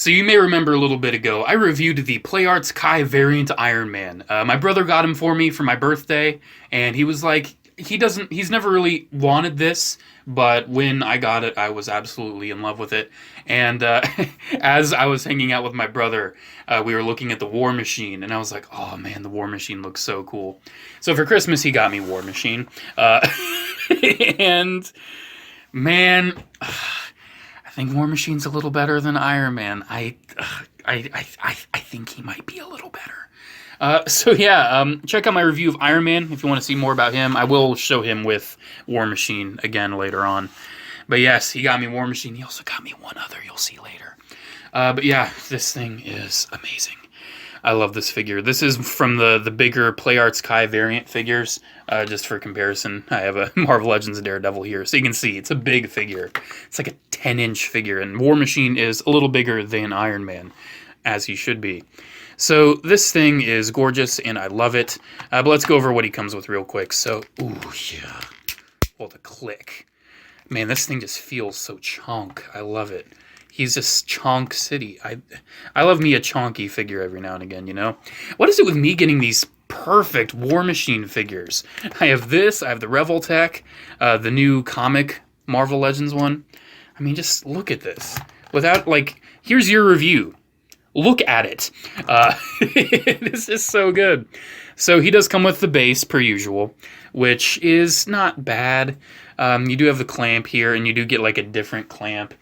So you may remember a little bit ago, I reviewed the PlayArts Kai variant Iron Man. My brother got him for me for my birthday, and he was like, he's never really wanted this, but when I got it, I was absolutely in love with it. And as I was hanging out with my brother, we were looking at the War Machine, and I was like, oh man, the War Machine looks so cool. So for Christmas, he got me War Machine. And man, I think War Machine's a little better than Iron Man. I think he might be a little better. So yeah, check out my review of Iron Man if you want to see more about him. I will show him with War Machine again later on. But yes, he got me War Machine. He also got me one other you'll see later. But yeah, this thing is amazing. I love this figure. This is from the bigger PlayArts Kai variant figures. Just for comparison, I have a Marvel Legends Daredevil here. So you can see, it's a big figure. It's like a 10-inch figure, and War Machine is a little bigger than Iron Man, as he should be. So this thing is gorgeous, and I love it. But let's go over what he comes with real quick. So, ooh, yeah. Well, the click. Man, this thing just feels so chonk. I love it. He's just Chonk City. I love me a chonky figure every now and again, you know? What is it with me getting these perfect War Machine figures? I have this, I have the Revoltech, the new comic Marvel Legends one. I mean, just look at this. Without, like, here's your review. Look at it. This is so good. So he does come with the base, per usual, which is not bad. You do have the clamp here, and you do get like a different clamp.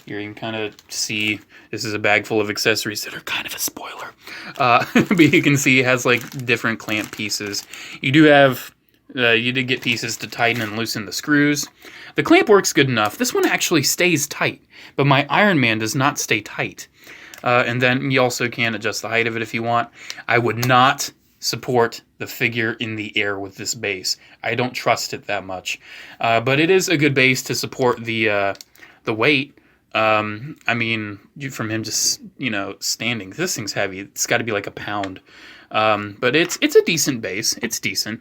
Here you can kind of see this is a bag full of accessories that are kind of a spoiler. But you can see it has like different clamp pieces. You do have, you did get pieces to tighten and loosen the screws. The clamp works good enough. This one actually stays tight, but my Iron Man does not stay tight. And then you also can adjust the height of it if you want. I would not support the figure in the air with this base. I don't trust it that much. But it is a good base to support the weight. I mean, from him just, you know, standing. This thing's heavy. It's got to be like a pound. But it's a decent base. It's decent.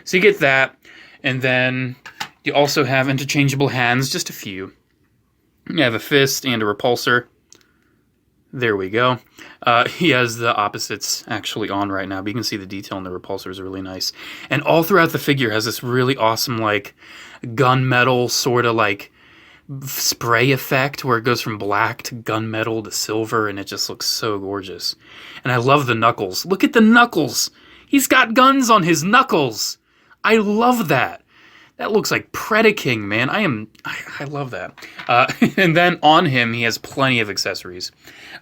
So you get that. And then you also have interchangeable hands, just a few. You have a fist and a repulsor. There we go. He has the opposites actually on right now, but you can see the detail in the repulsor is really nice. And all throughout the figure has this really awesome, like, gunmetal sort of, like, spray effect where it goes from black to gunmetal to silver, and it just looks so gorgeous. And I love the knuckles. Look at the knuckles! He's got guns on his knuckles! I love that! That looks like Predaking, man. I love that. And then on him, he has plenty of accessories.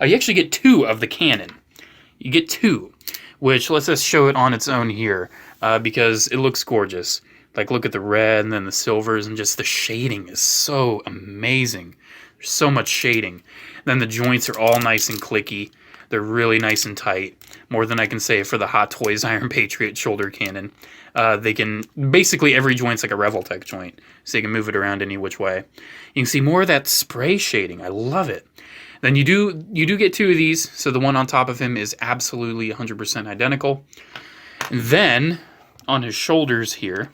You actually get 2 of the cannon. You get 2, which lets us show it on its own here, because it looks gorgeous. Like, look at the red and then the silvers, and just the shading is so amazing. There's so much shading. Then the joints are all nice and clicky. They're really nice and tight. More than I can say for the Hot Toys Iron Patriot shoulder cannon. They can, basically every joint's like a Revoltech joint, so you can move it around any which way. You can see more of that spray shading. I love it. Then you do get 2 of these, so the one on top of him is absolutely 100% identical. And then, on his shoulders here,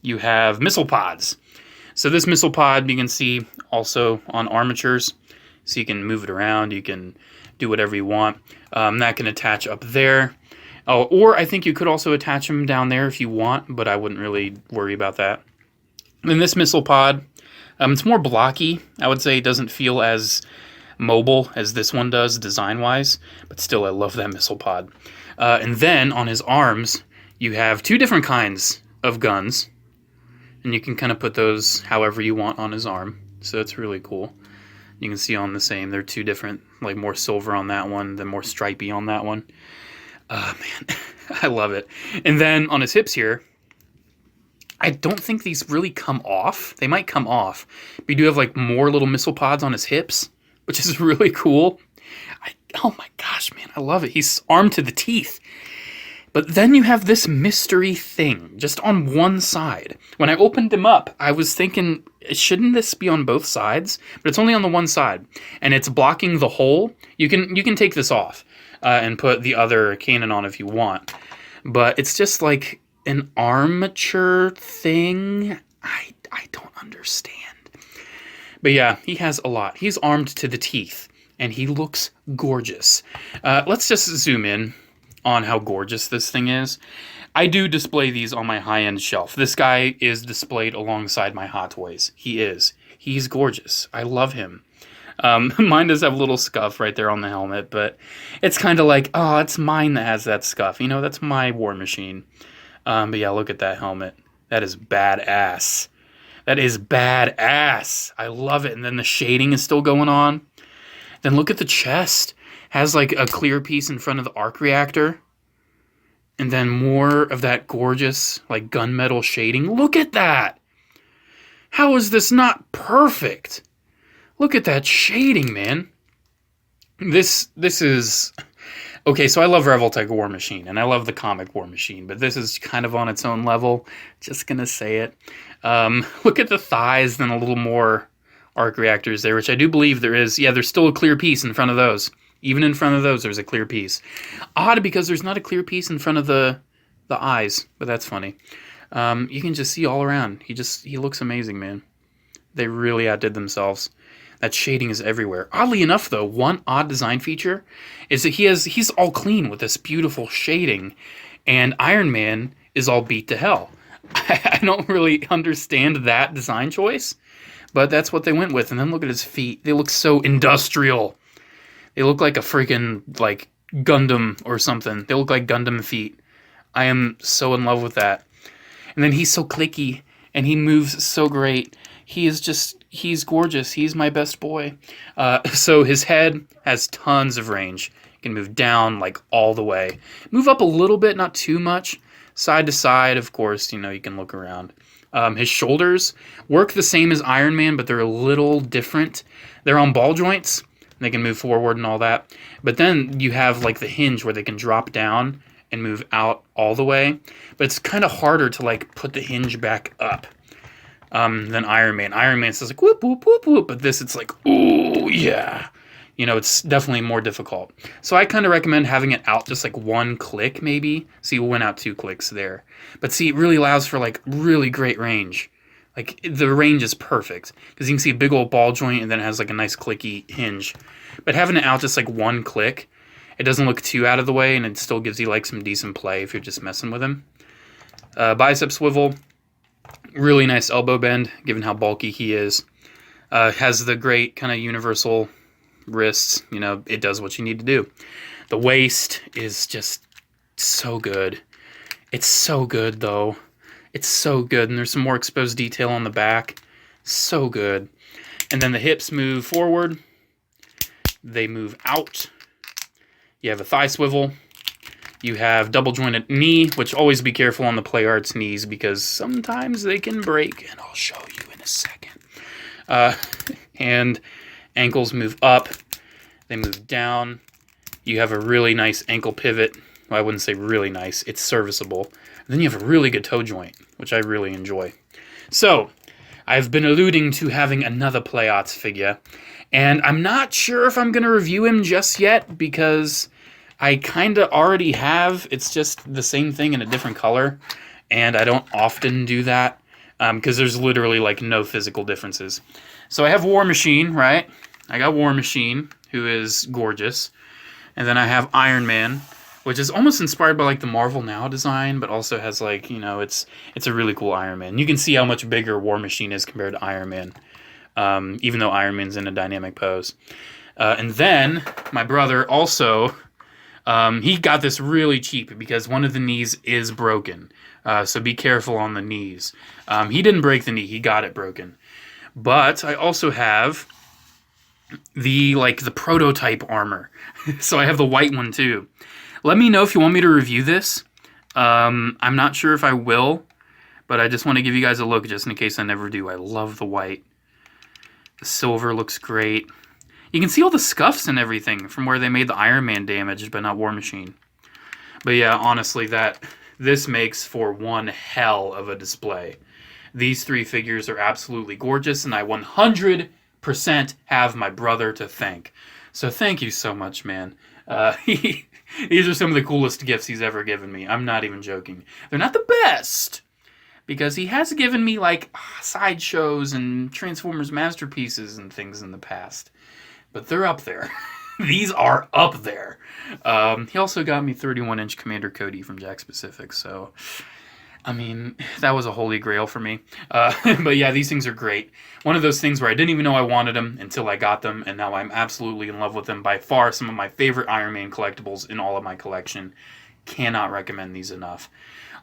you have missile pods. So this missile pod, you can see also on armatures, so you can move it around, you can do whatever you want. That can attach up there. Oh, or I think you could also attach them down there if you want, but I wouldn't really worry about that. And this missile pod, it's more blocky. I would say it doesn't feel as mobile as this one does design-wise, but still I love that missile pod. And then on his arms, you have 2 different kinds of guns, and you can kind of put those however you want on his arm, so it's really cool. You can see on the same, they're 2 different, like more silver on that one, then more stripy on that one. Man, I love it. And then on his hips here, I don't think these really come off. They might come off, but you do have like more little missile pods on his hips, which is really cool. Oh my gosh, man, I love it. He's armed to the teeth. But then you have this mystery thing just on one side. When I opened him up, I was thinking, shouldn't this be on both sides? But it's only on the one side, and it's blocking the hole. You can take this off and put the other cannon on if you want. But it's just like an armature thing. I don't understand. But yeah, he has a lot. He's armed to the teeth. and he looks gorgeous. Let's just zoom in on how gorgeous this thing is. I do display these on my high-end shelf. This guy is displayed alongside my Hot Toys. He is. He's gorgeous. I love him. Mine does have a little scuff right there on the helmet, but it's kind of like, oh, it's mine that has that scuff. You know, that's my War Machine. But yeah, look at that helmet. That is badass. That is badass. I love it. And then the shading is still going on. Then look at the chest. Has like a clear piece in front of the arc reactor. And then more of that gorgeous like gunmetal shading. Look at that. How is this not perfect? Look at that shading, man. This is... Okay, so I love Revoltech War Machine, and I love the comic War Machine, but this is kind of on its own level. Just gonna say it. Look at the thighs, then a little more arc reactors there, which I do believe there is. Yeah, there's still a clear piece in front of those. Even in front of those, there's a clear piece. Odd, because there's not a clear piece in front of the eyes, but that's funny. You can just see all around. He looks amazing, man. They really outdid themselves. That shading is everywhere. Oddly enough, though, one odd design feature is that he's all clean with this beautiful shading, and Iron Man is all beat to hell. I don't really understand that design choice, but that's what they went with. And then look at his feet. They look so industrial. They look like a freaking, like, Gundam or something. They look like Gundam feet. I am so in love with that. And then he's so clicky, and he moves so great. He's gorgeous. He's my best boy. So his head has tons of range. You can move down, like, all the way. Move up a little bit, not too much. Side to side, of course, you know, you can look around. His shoulders work the same as Iron Man, but they're a little different. They're on ball joints. They can move forward and all that. But then you have, like, the hinge where they can drop down and move out all the way. But it's kind of harder to, like, put the hinge back up than Iron Man. Iron Man says, like, whoop, whoop, whoop, whoop. But this, it's like, ooh, yeah. You know, it's definitely more difficult. So I kind of recommend having it out just, like, one click, maybe. So you went out 2 clicks there. But see, it really allows for, like, really great range. Like, the range is perfect. Because you can see a big old ball joint, and then it has, like, a nice clicky hinge. But having it out just, like, one click, it doesn't look too out of the way, and it still gives you, like, some decent play if you're just messing with him. Bicep swivel. Really nice elbow bend, given how bulky he is. Has the great kind of universal wrists. You know, it does what you need to do. The waist is just so good. It's so good, though. It's so good, and there's some more exposed detail on the back. So good. And then the hips move forward. They move out. You have a thigh swivel. You have double jointed knee, which always be careful on the Play Arts knees because sometimes they can break, and I'll show you in a second. And ankles move up. They move down. You have a really nice ankle pivot. Well, I wouldn't say really nice. It's serviceable. And then you have a really good toe joint, which I really enjoy. So, I've been alluding to having another Play Arts figure, and I'm not sure if I'm going to review him just yet because I kind of already have. It's just the same thing in a different color, and I don't often do that because there's literally like no physical differences. So I have War Machine, right? I got War Machine, who is gorgeous, and then I have Iron Man, which is almost inspired by like the Marvel Now design, but also has like, you know, it's a really cool Iron Man. You can see how much bigger War Machine is compared to Iron Man, even though Iron Man's in a dynamic pose. And then my brother also, he got this really cheap because one of the knees is broken. So be careful on the knees. He didn't break the knee, he got it broken. But I also have the prototype armor. So I have the white one too. Let me know if you want me to review this. I'm not sure if I will, but I just want to give you guys a look just in case I never do. I love the white. The silver looks great. You can see all the scuffs and everything from where they made the Iron Man damage, but not War Machine. But yeah, honestly, this makes for one hell of a display. These 3 figures are absolutely gorgeous, and I 100% have my brother to thank. So thank you so much, man. These are some of the coolest gifts he's ever given me. I'm not even joking. They're not the best, because he has given me, like, sideshows and Transformers Masterpieces and things in the past. but they're up there. These are up there. He also got me 31-inch Commander Cody from Jack Specific, so I mean, that was a holy grail for me. But yeah, these things are great. One of those things where I didn't even know I wanted them until I got them, and now I'm absolutely in love with them. By far, some of my favorite Iron Man collectibles in all of my collection. Cannot recommend these enough.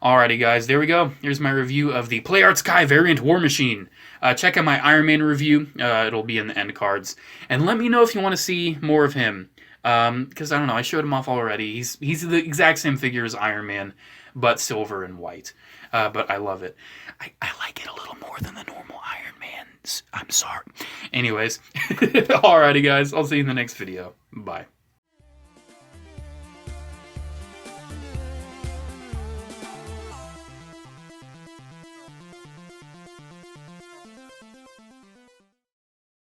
Alrighty, guys, there we go. Here's my review of the PlayArt Sky variant War Machine. Check out my Iron Man review. It'll be in the end cards. And let me know if you want to see more of him. Because, I don't know, I showed him off already. He's the exact same figure as Iron Man, but silver and white. But I love it. I like it a little more than the normal Iron Man. I'm sorry. Anyways, alrighty, guys. I'll see you in the next video. Bye.